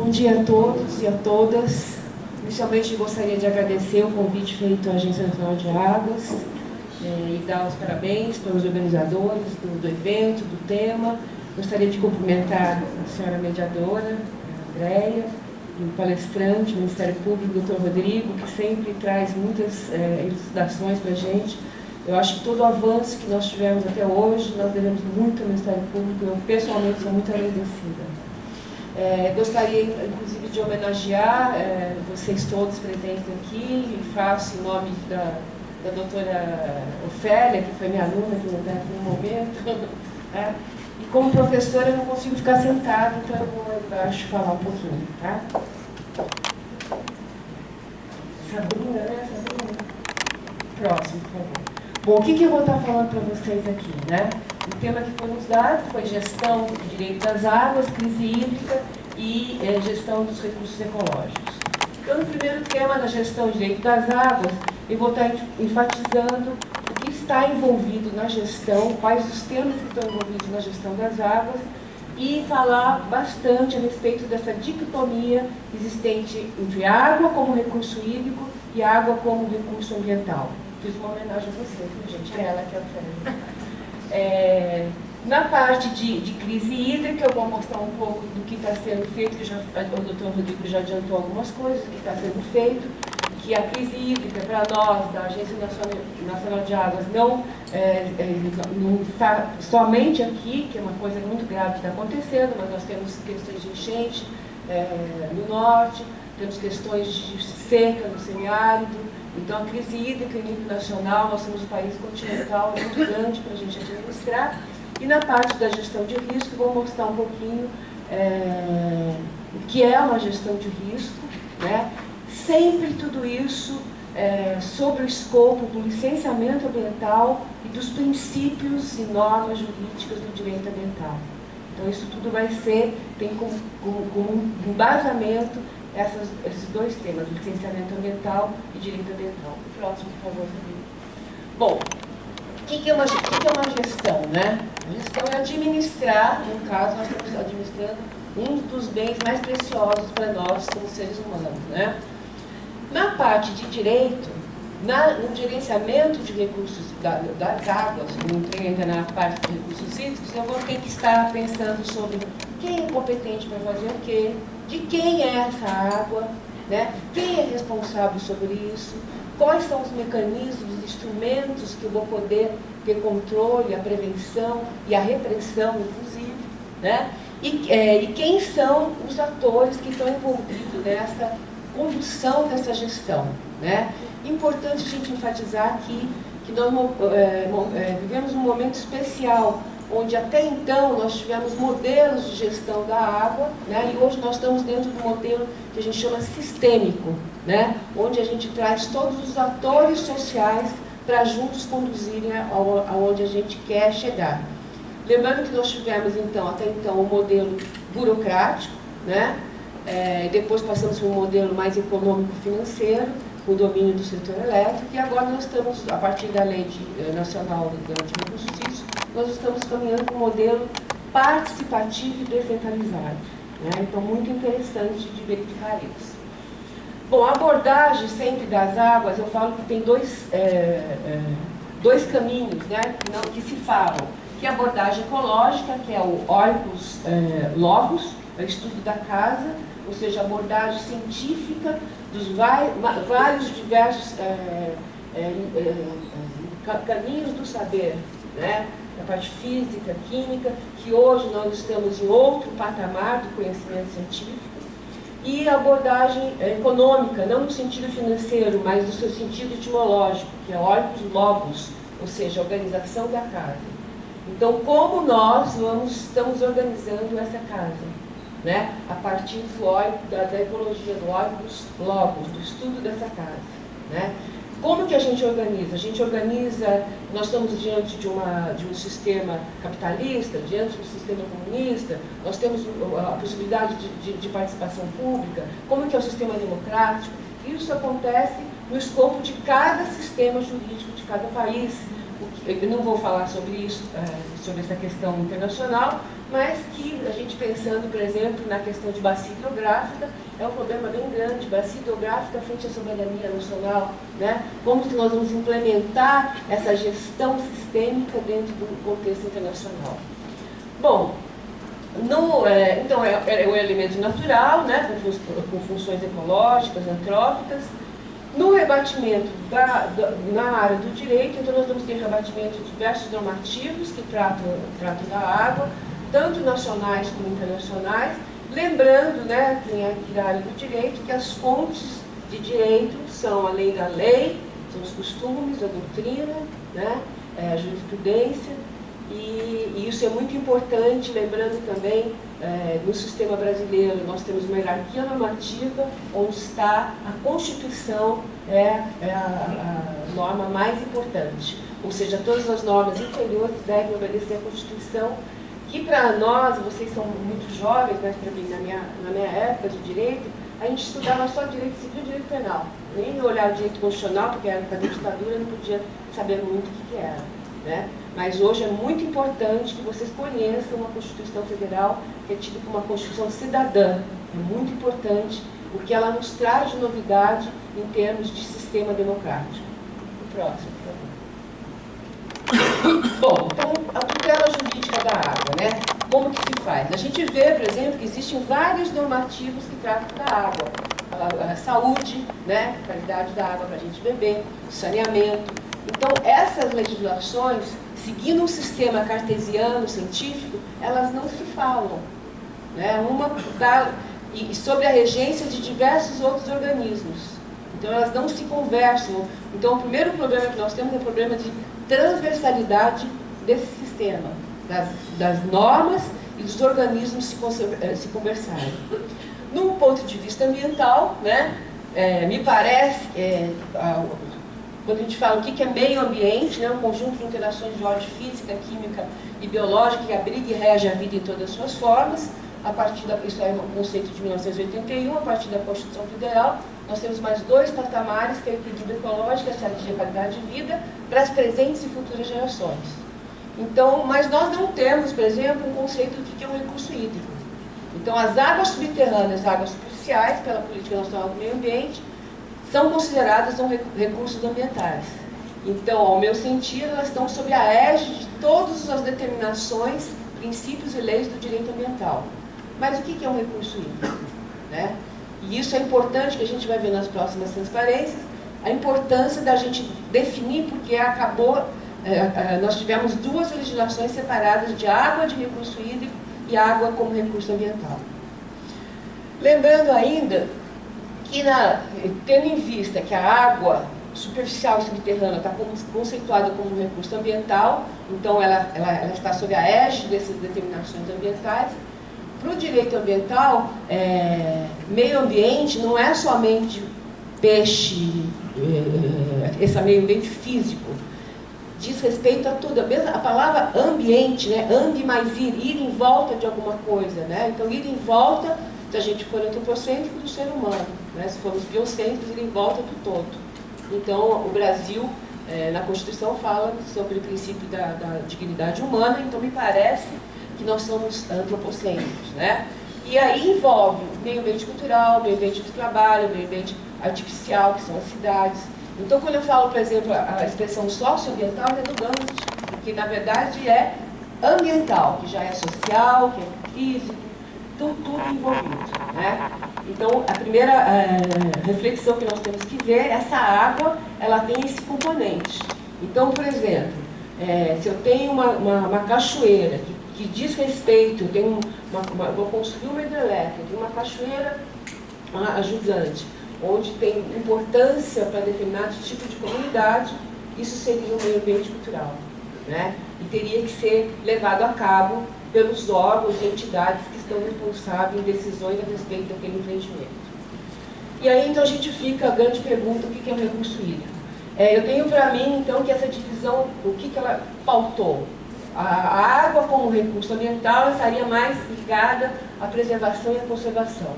Bom dia a todos e a todas. Inicialmente gostaria de agradecer o convite feito à Agência Nacional de Águas e dar os parabéns para os organizadores do evento, do tema. Gostaria de cumprimentar a senhora mediadora, a Andréia, e o palestrante, o Ministério Público, o Dr. Rodrigo, que sempre traz muitas elucidações para a gente. Eu acho que todo o avanço que nós tivemos até hoje, nós devemos muito ao Ministério Público. Eu, pessoalmente, sou muito agradecida. Gostaria, inclusive, de homenagear vocês todos presentes aqui, e faço em nome da doutora Ofélia, que foi minha aluna aqui no momento. E como professora, eu não consigo ficar sentada, então eu vou lá embaixo falar um pouquinho. Tá? Sabrina, né? Sabrina? Próximo, por favor. Bom, o que eu vou estar falando para vocês aqui, né? O tema que foi nos dado foi gestão do direito das águas, crise hídrica e gestão dos recursos ecológicos. Então, no primeiro tema da gestão do direito das águas, eu vou estar enfatizando o que está envolvido na gestão, quais os temas que estão envolvidos na gestão das águas, e falar bastante a respeito dessa dicotomia existente entre água como recurso hídrico e água como recurso ambiental. Fiz uma homenagem a vocês, gente, é ela que é a Na parte de crise hídrica, eu vou mostrar um pouco do que está sendo feito, que o doutor Rodrigo já adiantou algumas coisas, do que está sendo feito, que a crise hídrica, para nós, da Agência Nacional de Águas, não está somente aqui, que é uma coisa muito grave que está acontecendo, mas nós temos questões de enchente no norte, temos questões de seca no semiárido. Então, a crise hídrica em nível nacional, nós somos um país continental muito grande para a gente administrar. E na parte da gestão de risco, vou mostrar um pouquinho o que é uma gestão de risco, né? Sempre tudo isso sobre o escopo do licenciamento ambiental e dos princípios e normas jurídicas do direito ambiental. Então, isso tudo tem como embasamento esses dois temas, licenciamento ambiental e direito ambiental. Próximo, por favor. Bom, o que é uma gestão, né? A gestão é administrar, no caso, nós estamos administrando um dos bens mais preciosos para nós como seres humanos, né? Na parte de direito, no gerenciamento de recursos das águas, não entrei ainda na parte de recursos hídricos, eu vou ter que estar pensando sobre quem é competente para fazer o quê, de quem é essa água, né? Quem é responsável sobre isso, quais são os mecanismos, os instrumentos que eu vou poder ter controle, a prevenção e a repressão, inclusive, né? E quem são os atores que estão envolvidos nessa condução dessa gestão, né? Importante a gente enfatizar aqui que nós vivemos um momento especial, onde até então nós tivemos modelos de gestão da água, né? E hoje nós estamos dentro do modelo que a gente chama sistêmico, né? Onde a gente traz todos os atores sociais para juntos conduzirem aonde a gente quer chegar. Lembrando que nós tivemos até então um modelo burocrático, né? Depois passamos para um modelo mais econômico-financeiro, com o domínio do setor elétrico, e agora nós estamos, a partir da Lei Nacional de Recursos Hídricos, nós estamos caminhando para um modelo participativo e descentralizado, né? Então, muito interessante de verificar isso. Bom, a abordagem sempre das águas, eu falo que tem dois caminhos, né, que se falam, que é a abordagem ecológica, que é o Oikos Logos, é o estudo da casa, ou seja, a abordagem científica dos vários diversos caminhos do saber, né? A parte física, química, que hoje nós estamos em outro patamar do conhecimento científico, e a abordagem econômica, não no sentido financeiro, mas no seu sentido etimológico, que é Oikos Logos, ou seja, a organização da casa. Então, como nós estamos organizando essa casa, né? A partir da ecologia do Oikos Logos, do estudo dessa casa, né? Como que a gente organiza? A gente organiza, nós estamos diante de um sistema capitalista, diante de um sistema comunista, nós temos a possibilidade de participação pública, como que é o sistema democrático? Isso acontece no escopo de cada sistema jurídico de cada país, eu não vou falar sobre isso, sobre essa questão internacional, mas que a gente pensando, por exemplo, na questão de bacia hidrográfica, é um problema bem grande, bacia hidrográfica frente à soberania nacional, né? Como que nós vamos implementar essa gestão sistêmica dentro do contexto internacional? Bom, então é um elemento natural, né, com funções ecológicas, antrópicas. No rebatimento na área do direito, então nós vamos ter rebatimento de diversos normativos que tratam da água, tanto nacionais como internacionais, lembrando, né, quem é aqui da área do direito, que as fontes de direito são, além da lei, são os costumes, a doutrina, né, a jurisprudência, e isso é muito importante, lembrando também, no sistema brasileiro, nós temos uma hierarquia normativa, onde está a Constituição, a norma mais importante. Ou seja, todas as normas inferiores devem obedecer à Constituição, que para nós, vocês são muito jovens, mas para mim, na minha época de direito, a gente estudava só direito civil e direito penal. Nem olhar o direito constitucional, porque era da ditadura, não podia saber muito o que era, né? Mas hoje é muito importante que vocês conheçam a Constituição Federal, que é tida como uma Constituição cidadã. É muito importante, porque ela nos traz de novidade em termos de sistema democrático. O próximo, por favor. Bom, então, a tutela jurídica da água, né? Como que se faz? A gente vê, por exemplo, que existem vários normativos que tratam da água. A saúde, né? A qualidade da água para a gente beber, o saneamento. Então, essas legislações, seguindo um sistema cartesiano, científico, elas não se falam, né? E sobre a regência de diversos outros organismos. Então, elas não se conversam. Então, o primeiro problema que nós temos é o problema de transversalidade desse sistema, das normas e dos organismos se conversarem. Num ponto de vista ambiental, né, me parece, quando a gente fala o que é meio ambiente, né, um conjunto de interações de ordem física, química e biológica que abriga e rege a vida em todas as suas formas, isso é um conceito de 1981, a partir da Constituição Federal, nós temos mais dois patamares, que é o equilíbrio ecológico, essa é a qualidade de vida, para as presentes e futuras gerações. Então, mas nós não temos, por exemplo, um conceito do que é um recurso hídrico. Então, as águas subterrâneas, águas superficiais, pela Política Nacional do Meio Ambiente, são consideradas recursos ambientais. Então, ao meu sentir, elas estão sob a égide de todas as determinações, princípios e leis do direito ambiental. Mas o que é um recurso hídrico, né? E isso é importante, que a gente vai ver nas próximas transparências, a importância da gente definir, porque nós tivemos duas legislações separadas de água de recurso hídrico e água como recurso ambiental. Lembrando ainda que, tendo em vista que a água superficial e subterrânea está conceituada como um recurso ambiental, então ela está sob a égide dessas determinações ambientais. Para o direito ambiental, meio ambiente não é somente peixe, esse meio ambiente físico, diz respeito a tudo. A palavra ambiente, né? Ambi mais ir em volta de alguma coisa, né? Então, ir em volta, se a gente for antropocêntrico, do ser humano, né? Se formos biocêntricos, ir em volta do todo. Então, o Brasil, na Constituição, fala sobre o princípio da dignidade humana, então me parece que nós somos antropocêntricos, né? E aí envolve meio ambiente cultural, meio ambiente do trabalho, meio ambiente artificial, que são as cidades. Então, quando eu falo, por exemplo, a expressão socioambiental, é redundante, porque na verdade é ambiental, que já é social, que é físico, tudo envolvido, né? Então, a primeira reflexão que nós temos que ver, essa água, ela tem esse componente. Então, por exemplo, se eu tenho uma cachoeira que diz respeito, eu vou construir uma hidrelétrica, tem uma cachoeira ajudante, onde tem importância para determinado tipo de comunidade, isso seria um meio ambiente cultural, né? E teria que ser levado a cabo pelos órgãos e entidades que estão responsáveis em decisões a respeito daquele empreendimento. E aí, então, a gente fica, a grande pergunta, o que é um recurso hídrico? Eu tenho para mim, então, que essa divisão, o que ela pautou? A água como recurso ambiental estaria mais ligada à preservação e à conservação.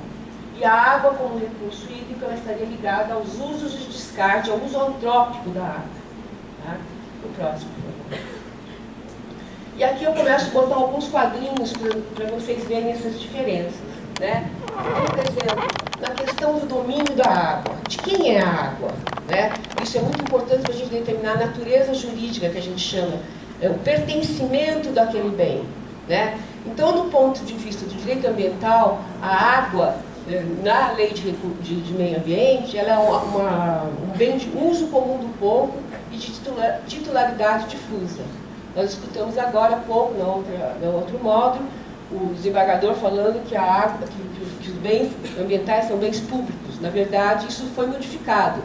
E a água como recurso hídrico ela estaria ligada aos usos de descarte, ao uso antrópico da água. Tá? O próximo, por favor. E aqui eu começo a botar alguns quadrinhos para vocês verem essas diferenças, né? Por exemplo, na questão do domínio da água. De quem é a água? Né? Isso é muito importante para a gente determinar a natureza jurídica, que a gente chama, o pertencimento daquele bem, né? Então, do ponto de vista do direito ambiental, a água, na lei de meio ambiente, ela é um bem de uso comum do povo e de titularidade difusa. Nós escutamos agora há pouco, no outro módulo, o desembargador falando que a água, que os bens ambientais são bens públicos. Na verdade, isso foi modificado.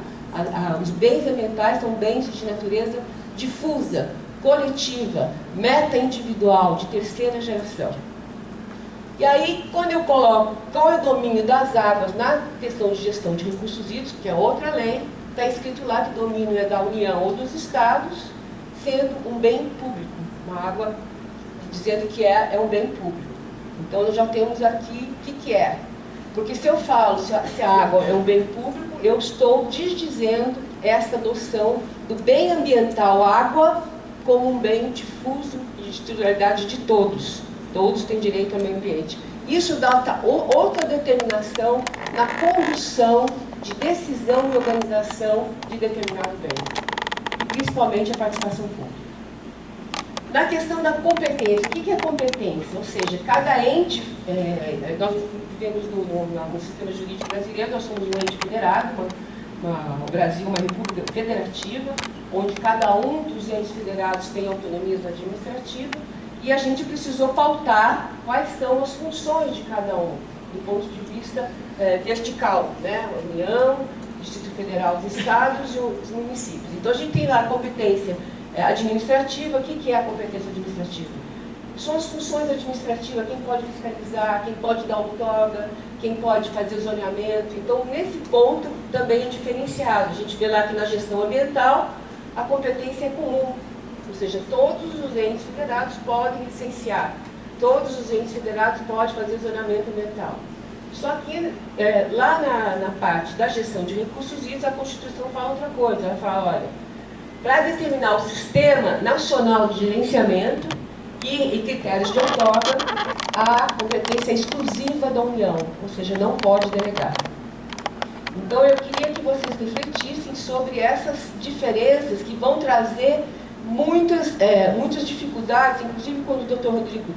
Os bens ambientais são bens de natureza difusa, coletiva, meta-individual, de terceira geração. E aí, quando eu coloco qual é o domínio das águas na questão de gestão de recursos hídricos, que é outra lei, está escrito lá que o domínio é da União ou dos Estados, sendo um bem público, uma água dizendo que é um bem público. Então, nós já temos aqui o que é. Porque se eu falo se a água é um bem público, eu estou desdizendo essa noção do bem ambiental água como um bem difuso e de titularidade de todos. Todos têm direito ao meio ambiente. Isso dá outra determinação na condução de decisão e organização de determinado bem. E principalmente a participação pública. Na questão da competência, o que é competência? Ou seja, cada ente, nós vivemos no sistema jurídico brasileiro, nós somos um ente federado, o Brasil é uma república federativa, onde cada um dos entes federados tem autonomia administrativa, e a gente precisou pautar quais são as funções de cada um, do ponto de vista vertical, né? A União, o Distrito Federal, os estados e os municípios. Então a gente tem lá a competência administrativa. O que é a competência administrativa? São as funções administrativas, quem pode fiscalizar, quem pode dar outorga, quem pode fazer o zoneamento. Então, nesse ponto, também é diferenciado. A gente vê lá que na gestão ambiental, a competência é comum. Ou seja, todos os entes federados podem licenciar, todos os entes federados podem fazer zoneamento ambiental. Só que, lá na parte da gestão de recursos hídricos, a Constituição fala outra coisa. Ela fala, olha, para determinar o Sistema Nacional de Gerenciamento e critérios de outorga, a competência é exclusiva da União, ou seja, não pode delegar. Então, eu queria que vocês refletissem sobre essas diferenças que vão trazer muitas dificuldades, inclusive quando o Dr. Rodrigo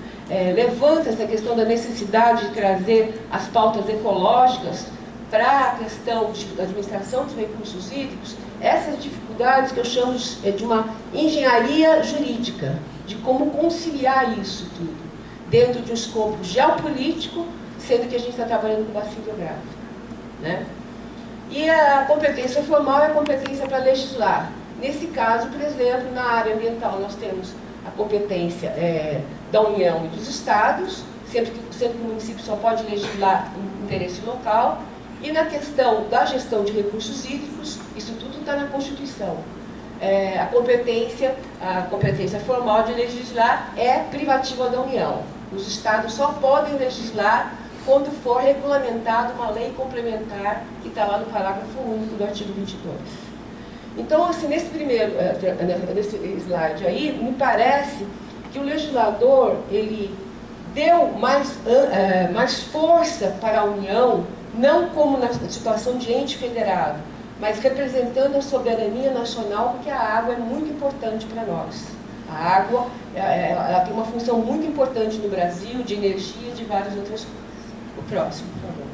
levanta essa questão da necessidade de trazer as pautas ecológicas para a questão da administração dos recursos hídricos, essas dificuldades que eu chamo de uma engenharia jurídica, de como conciliar isso tudo, dentro de um escopo geopolítico, sendo que a gente está trabalhando com bacia hidrográfica, né? E a competência formal é a competência para legislar. Nesse caso, por exemplo, na área ambiental, nós temos a competência da União e dos Estados, sempre que o município só pode legislar em interesse local. E na questão da gestão de recursos hídricos, isso tudo está na Constituição. A competência formal de legislar é privativa da União. Os Estados só podem legislar quando for regulamentada uma lei complementar que está lá no parágrafo único do artigo 22. Então, assim, nesse slide aí, me parece que o legislador, ele deu mais força para a União, não como na situação de ente federado, mas representando a soberania nacional, porque a água é muito importante para nós. A água ela tem uma função muito importante no Brasil, de energia e de várias outras coisas. O próximo, por favor.